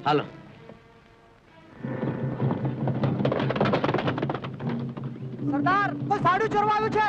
હાલો. સરદાર, કોઈ સાડું ચોરવા આવ્યું છે.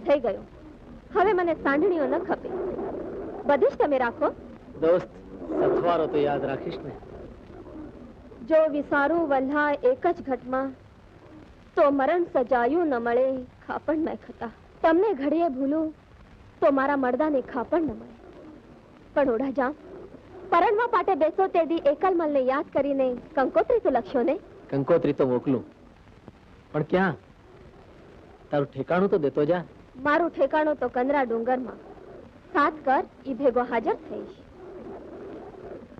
થઈ ગયો. હવે મને સાંઢણીઓ ન ખપે. બધું જ તમે રાખો. દોસ્ત, સથવારો તો યાદ રાખીશ ને. જો વિસારું વલ્હા એક જ ઘટમાં તો મરણ સજાયું ન મળે ખાપણ મેં ખતા. તમને ઘડીએ ભૂલું તો મારા મરદાને ખાપણ ન મળે. પણ ઓઢા જામ, પરણવા પાટે બેસો તે દી એકલમલને યાદ કરીને કંકોત્રી તો લખશો ને. કંકોત્રી તો મોકલું, પણ ક્યાં? તારું ઠેકાણું તો દેતો જા. મારું ઠેકાણું તો કંદરા ડુંગરમાં. સાથ કર, ઈ ભેગો હાજર થઈશ.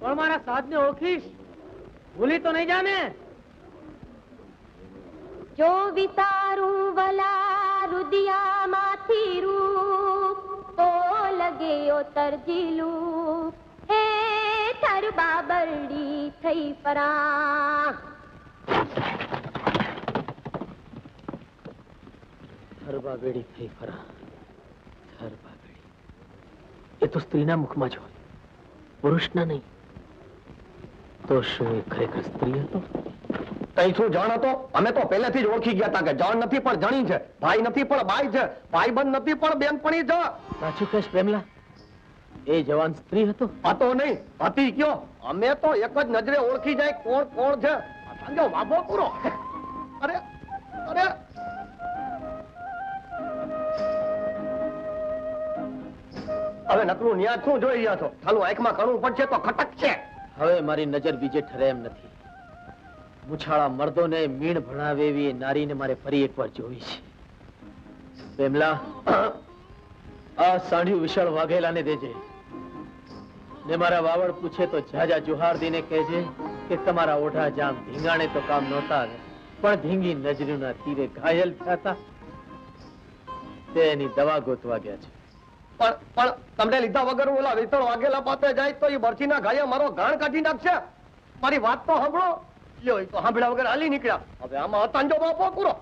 પણ મારા સાધને ઓળખીશ, ભૂલી તો નહીં જાને. જો વિસારું વલા રુદિયામાંથી રૂપ તો લગેયો તરજીલું હે થર બાબરડી થઈ પરા. થરબાબેડી થઈ ફરા. થરબાબેડી એ તો સ્ત્રીના મુખમાં જ હોય, પુરુષના નહીં. તો શું એ ખરેખર સ્ત્રી હતો? તઈ શું જાણ હતો? અમે તો પહેલેથી જ ઓળખી ગયા હતા કે જાણ નથી પણ જણી છે, ભાઈ નથી પણ બાઈ છે, ભાઈબંધ નથી પણ બેનપણી છે. સાચું કહેશ પ્રેમલા, એ જવાન સ્ત્રી હતો? હતો નહીં, હતી કયો? અમે તો એક જ નજરે ઓળખી જાય કોણ કોણ છે. સમજો વાબો પૂરો. અરે અરે હવે નકરું ન્યા શું જોઈ રહ્યા છો? ચાલુ આંખમાં કણું પડશે તો ખટક છે. હવે મારી નજર બીજે ઠરે એમ નથી. મુછાળા મર્દોને મીણ ભણાવે એવી નારીને મારે ફરી એકવાર જોવી છે. પ્રેમલા, આ સાંઢિયું વિશાળ વાઘેલાને દેજે ને મારા વાવડ પૂછે તો જાજા જુહારદીને કહેજે કે તમારા ઓઢા જામ ધીંગાણે તો કામ નહોતા આવે, પણ ધીંગી નજરીના તીરે ઘાયલ થયા હતા, તેની દવા ગોતવા ગયા છે. પણ તમને લીધા વગર ઓલા વિતળ વાઘેલા પાસે જાય તો એ બરછીના ગાયે મારો ગાણ કાઢી નાખશે. મારી વાત તો સાંભળો. લ્યો, તો સાંભળ્યા વગર હાલી નીકળ્યા. હવે આમાં અતાંજો બાપો પૂરો.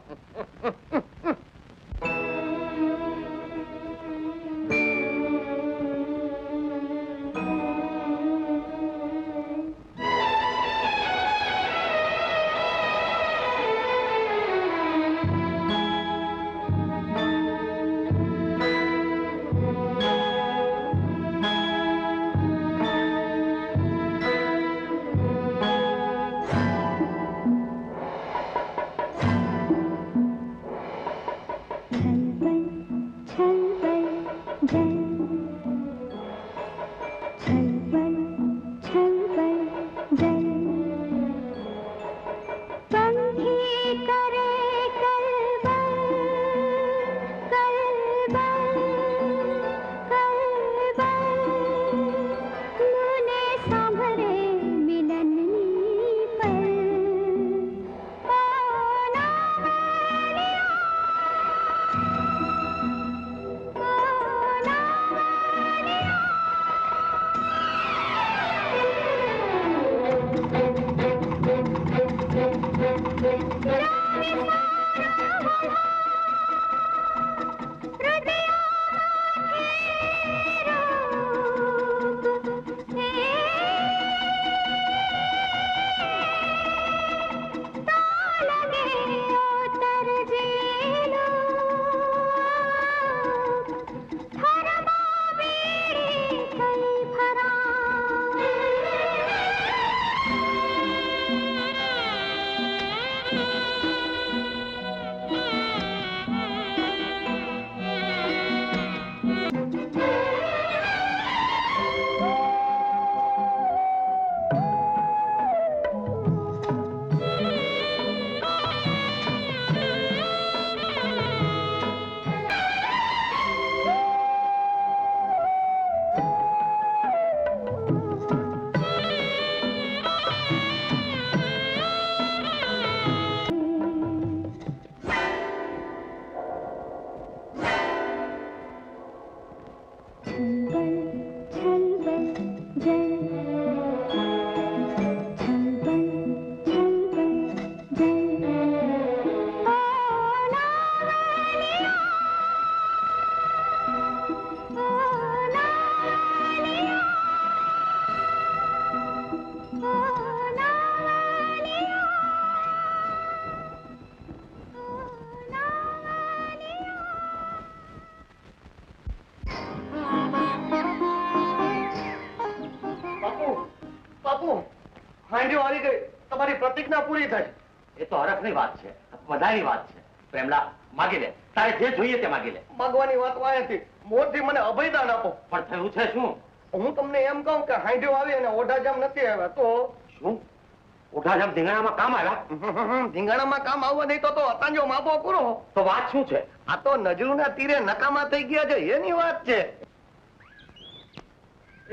હાંડીઓ આવી ગઈ, તમારી પ્રતિજ્ઞા પૂરી થઈ. એ તો હરખની વાત છે, બધાની વાત છે. પ્રેમલા, માગી લે, તારે જે જોઈએ તે માગી લે. માગવાની વાત વાંચી મોરથી મને અભયદાન આપો. પણ થયું છે શું? હું તમને એમ કહું કે હાંડીઓ આવી અને ઓઢાજામ નથી આવ્યા તો શું? ઉઠાજામ ધીંગાણામાં કામ આવ્યા? ધીંગાણામાં કામ આવવા નહીં તો અતાંજો માપો પૂરો. તો વાત શું છે? આ તો નજરુના તીરે નકામા થઈ ગયા છે એની વાત છે.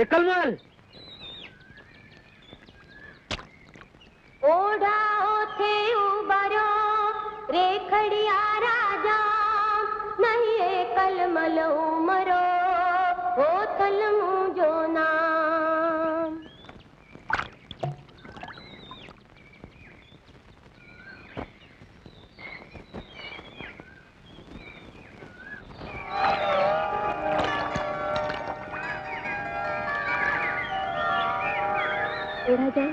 એકલમલ ઓઢાઓથે ઉબાર્યો રેખડિયા રાજા નહીં એકલમલ ઉમરો હોથલ મુજો નામ. ઓઢાજા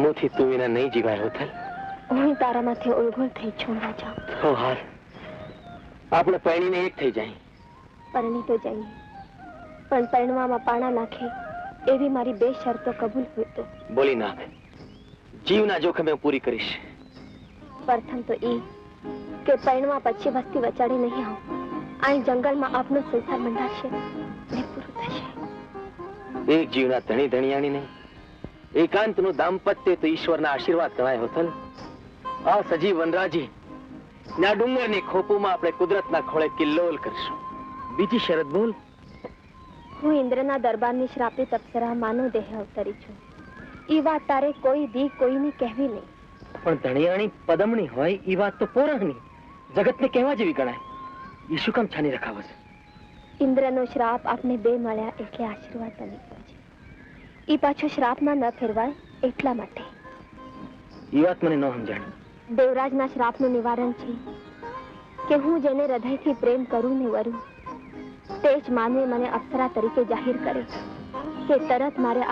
મુથી તું વિના નહીં જીવાય હોથલ. હું તારામાંથી ઓળઘોળ થઈ છું રાજા. તો હાલ આપણે પરણીને એક થઈ જાય. પરણી તો જઈએ, પણ પરણવામાં પાણા નાખે એવી મારી બે શરતો કબૂલ હોય તો. બોલી નાખ, જીવના જોખમે હું પૂરી કરીશ. પ્રથમ તો એ કે પરણવા પછી વસ્તી વચાડે નહીં આવું. અહીં જંગલમાં આપનો સંસાર મંડાશે ને પૂરું થશે. એક જીવના ધણી ધણિયાણી નહીં, એકાંતનું દાંપત્ય તો ઈશ્વરના આશીર્વાદ ગણાય હોથલ. આ સજીવ વનરાજી ના ડુંગરની ખોપુમાં આપણે કુદરતના ખોળે કિલ્લોલ કરશું. બીજી શરત બોલ. હું ઇન્દ્રના દરબારની શ્રાપિત અપ્સરા માનવ દેહ અવતરી છું. એ વાત તારે કોઈ દી કોઈને કહેવી નહીં. પણ ધણિયાણી પદમણી હોય એ વાત તો પોરાહની જગતને કહેવા જેવી ગણાય. એ શું કામ છાની રખાવસ? ઇન્દ્રનો શ્રાપ આપને બે મળ્યા એટલે આશીર્વાદ બની ગયો છે. એ પાછો શ્રાપમાં ન ફેરવાય એટલા માટે. એ વાત મને ન સમજાણી. દેવરાજના શ્રાપનું નિવારણ છે કે હું જેને હૃદયથી પ્રેમ કરું ને વરું તે જ માનવે મને અપ્સરા તરીકે જાહેર કરે કે તરત મારે